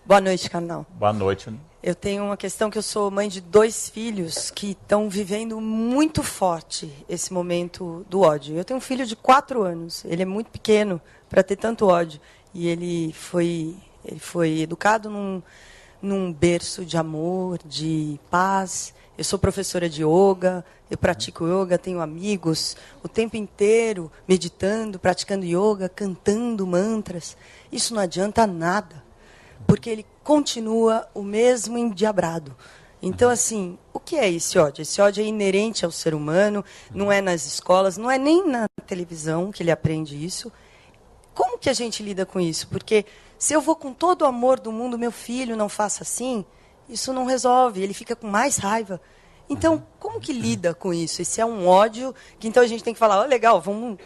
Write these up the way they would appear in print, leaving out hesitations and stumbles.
Boa noite, canal. Boa noite. Eu tenho uma questão que eu sou mãe de 2 filhos que estão vivendo muito forte esse momento do ódio. Eu tenho um filho de 4 anos. Ele é muito pequeno para ter tanto ódio. E ele foi educado num berço de amor, de paz. Eu sou professora de yoga, eu pratico yoga, tenho amigos o tempo inteiro meditando, praticando yoga, cantando mantras. Isso não adianta nada, porque ele continua o mesmo endiabrado. Então, assim, o que é esse ódio? Esse ódio é inerente ao ser humano, não é nas escolas, não é nem na televisão que ele aprende isso. Como que a gente lida com isso? Porque se eu vou com todo o amor do mundo, meu filho não faça assim, isso não resolve, ele fica com mais raiva. Então, como que lida com isso? Esse é um ódio que então a gente tem que falar, legal, vamos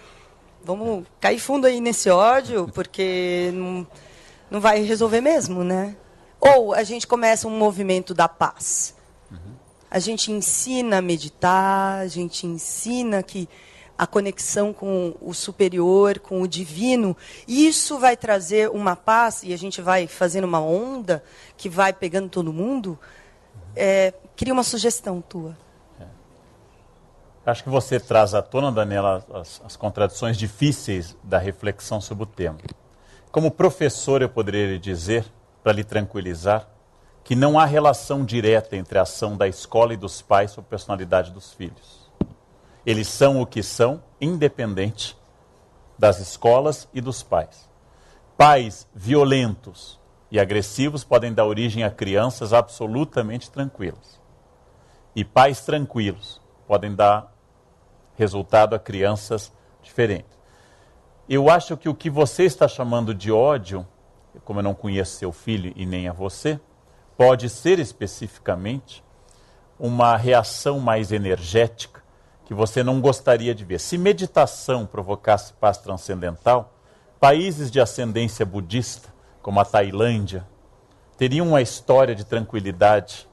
cair fundo aí nesse ódio, porque não vai resolver mesmo, né? Ou a gente começa um movimento da paz. A gente ensina a meditar, a gente ensina que a conexão com o superior, com o divino, isso vai trazer uma paz, e a gente vai fazendo uma onda que vai pegando todo mundo. Queria uma sugestão tua. Acho que você traz à tona, Daniela, as contradições difíceis da reflexão sobre o tema. Como professor, eu poderia lhe dizer, para lhe tranquilizar, que não há relação direta entre a ação da escola e dos pais sobre a personalidade dos filhos. Eles são o que são, independente das escolas e dos pais. Pais violentos e agressivos podem dar origem a crianças absolutamente tranquilas. E pais tranquilos podem dar resultado a crianças diferentes. Eu acho que o que você está chamando de ódio, como eu não conheço seu filho e nem a você, pode ser especificamente uma reação mais energética que você não gostaria de ver. Se meditação provocasse paz transcendental, países de ascendência budista, como a Tailândia, teriam uma história de tranquilidade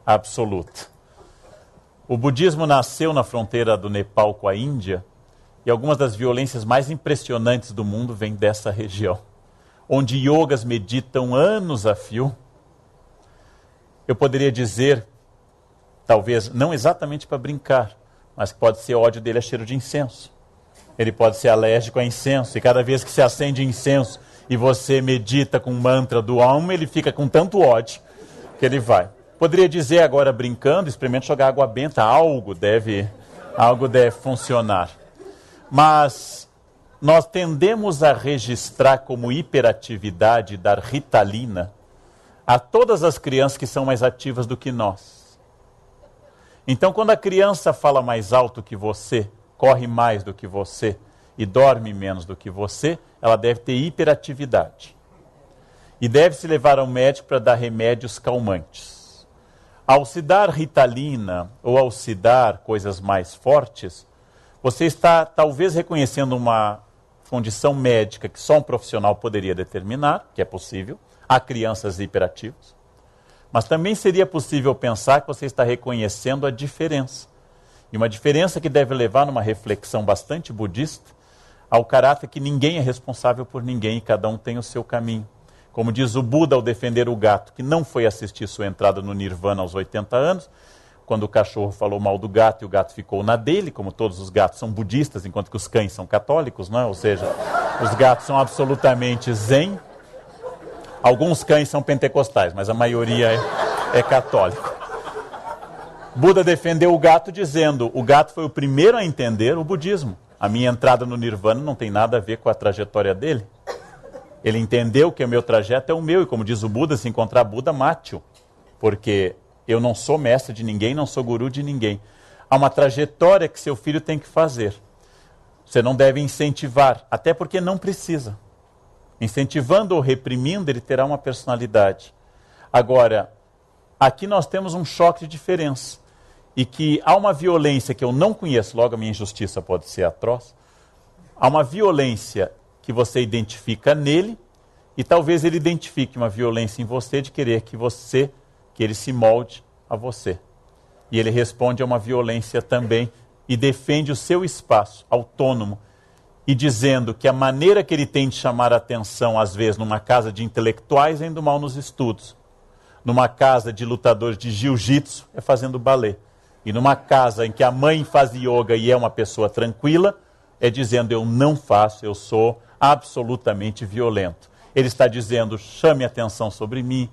absoluta. O budismo nasceu na fronteira do Nepal com a Índia, e algumas das violências mais impressionantes do mundo vêm dessa região, onde yogas meditam anos a fio. Eu poderia dizer, talvez não exatamente para brincar, mas pode ser ódio dele a cheiro de incenso. Ele pode ser alérgico a incenso, e cada vez que se acende incenso e você medita com o mantra do Om, ele fica com tanto ódio que ele vai. Poderia dizer agora, brincando, experimente jogar água benta, algo deve funcionar. Mas nós tendemos a registrar como hiperatividade, dar Ritalina, a todas as crianças que são mais ativas do que nós. Então, quando a criança fala mais alto que você, corre mais do que você e dorme menos do que você, ela deve ter hiperatividade. E deve se levar ao médico para dar remédios calmantes. Ao se dar Ritalina ou ao se dar coisas mais fortes, você está talvez reconhecendo uma condição médica que só um profissional poderia determinar, que é possível. Há crianças hiperativas. Mas também seria possível pensar que você está reconhecendo a diferença. E uma diferença que deve levar numa reflexão bastante budista ao caráter que ninguém é responsável por ninguém e cada um tem o seu caminho. Como diz o Buda ao defender o gato, que não foi assistir sua entrada no Nirvana aos 80 anos, quando o cachorro falou mal do gato e o gato ficou na dele, como todos os gatos são budistas, enquanto que os cães são católicos, não é? Ou seja, os gatos são absolutamente zen. Alguns cães são pentecostais, mas a maioria é católico. Buda defendeu o gato dizendo, o gato foi o primeiro a entender o budismo. A minha entrada no Nirvana não tem nada a ver com a trajetória dele. Ele entendeu que o meu trajeto é o meu, e como diz o Buda, se encontrar Buda, mate-o. Porque eu não sou mestre de ninguém, não sou guru de ninguém. Há uma trajetória que seu filho tem que fazer. Você não deve incentivar, até porque não precisa. Incentivando ou reprimindo, ele terá uma personalidade. Agora, aqui nós temos um choque de diferença. E que há uma violência que eu não conheço, logo a minha injustiça pode ser atroz. Há uma violência que você identifica nele, e talvez ele identifique uma violência em você de querer que ele se molde a você. E ele responde a uma violência também e defende o seu espaço autônomo e dizendo que a maneira que ele tem de chamar a atenção, às vezes, numa casa de intelectuais, é indo mal nos estudos. Numa casa de lutadores de jiu-jitsu, é fazendo balé. E numa casa em que a mãe faz yoga e é uma pessoa tranquila, é dizendo, eu não faço, eu sou absolutamente violento. Ele está dizendo, chame atenção sobre mim,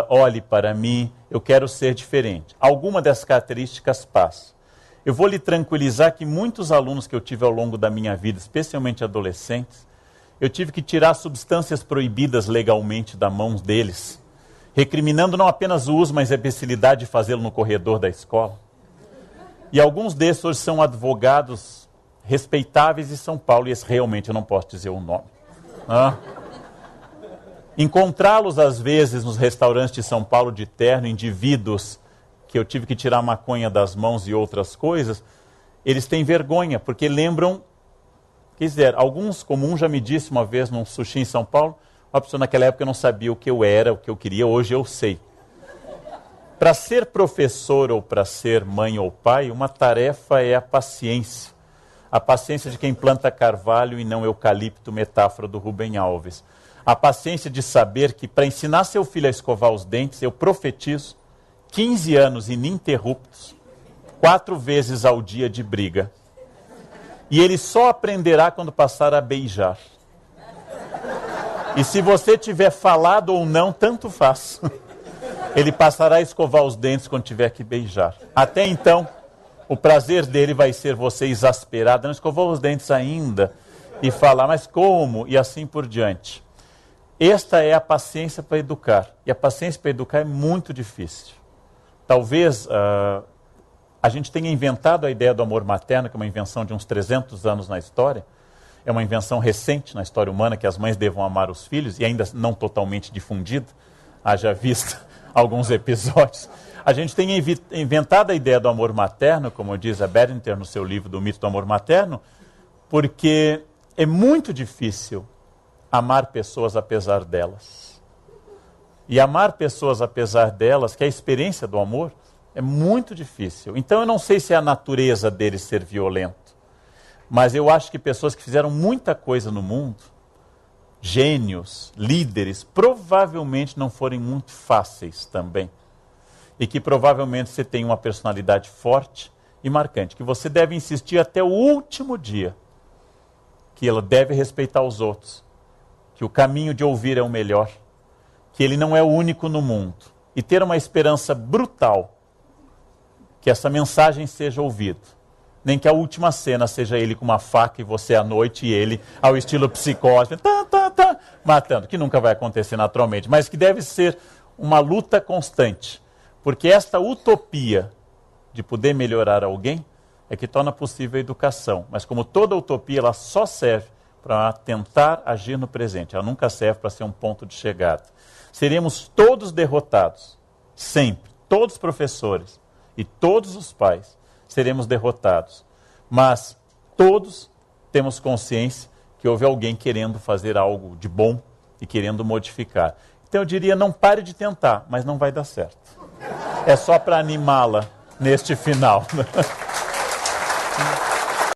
olhe para mim, eu quero ser diferente. Alguma dessas características passa. Eu vou lhe tranquilizar que muitos alunos que eu tive ao longo da minha vida, especialmente adolescentes, eu tive que tirar substâncias proibidas legalmente da mão deles, recriminando não apenas o uso, mas a imbecilidade de fazê-lo no corredor da escola. E alguns desses hoje são advogados respeitáveis em São Paulo, e esse realmente eu não posso dizer o nome. Encontrá-los, às vezes, nos restaurantes de São Paulo de terno, indivíduos que eu tive que tirar maconha das mãos e outras coisas, eles têm vergonha, porque lembram, quer dizer, alguns, como um já me disse uma vez num sushi em São Paulo, uma pessoa naquela época não sabia o que eu era, o que eu queria, hoje eu sei. Para ser professor ou para ser mãe ou pai, uma tarefa é a paciência. A paciência de quem planta carvalho e não eucalipto, metáfora do Rubem Alves. A paciência de saber que para ensinar seu filho a escovar os dentes, eu profetizo 15 anos ininterruptos, 4 vezes ao dia de briga. E ele só aprenderá quando passar a beijar. E se você tiver falado ou não, tanto faz. Ele passará a escovar os dentes quando tiver que beijar. Até então, o prazer dele vai ser você exasperado, não escovou os dentes ainda, e falar, mas como? E assim por diante. Esta é a paciência para educar. E a paciência para educar é muito difícil. Talvez a gente tenha inventado a ideia do amor materno, que é uma invenção de uns 300 anos na história. É uma invenção recente na história humana, que as mães devam amar os filhos, e ainda não totalmente difundida, haja vista alguns episódios. A gente tem inventado a ideia do amor materno, como diz a Bedington no seu livro do mito do amor materno, porque é muito difícil amar pessoas apesar delas. E amar pessoas apesar delas, que é a experiência do amor, é muito difícil. Então eu não sei se é a natureza dele ser violento, mas eu acho que pessoas que fizeram muita coisa no mundo, gênios, líderes, provavelmente não forem muito fáceis também. E que provavelmente você tem uma personalidade forte e marcante, que você deve insistir até o último dia, que ela deve respeitar os outros, que o caminho de ouvir é o melhor, que ele não é o único no mundo, e ter uma esperança brutal que essa mensagem seja ouvida. Nem que a última cena seja ele com uma faca e você à noite e ele ao estilo psicose, matando, que nunca vai acontecer naturalmente, mas que deve ser uma luta constante. Porque esta utopia de poder melhorar alguém é que torna possível a educação. Mas como toda utopia, ela só serve para tentar agir no presente. Ela nunca serve para ser um ponto de chegada. Seremos todos derrotados, sempre. Todos os professores e todos os pais seremos derrotados. Mas todos temos consciência que houve alguém querendo fazer algo de bom e querendo modificar. Então eu diria, não pare de tentar, mas não vai dar certo. É só para animá-la neste final.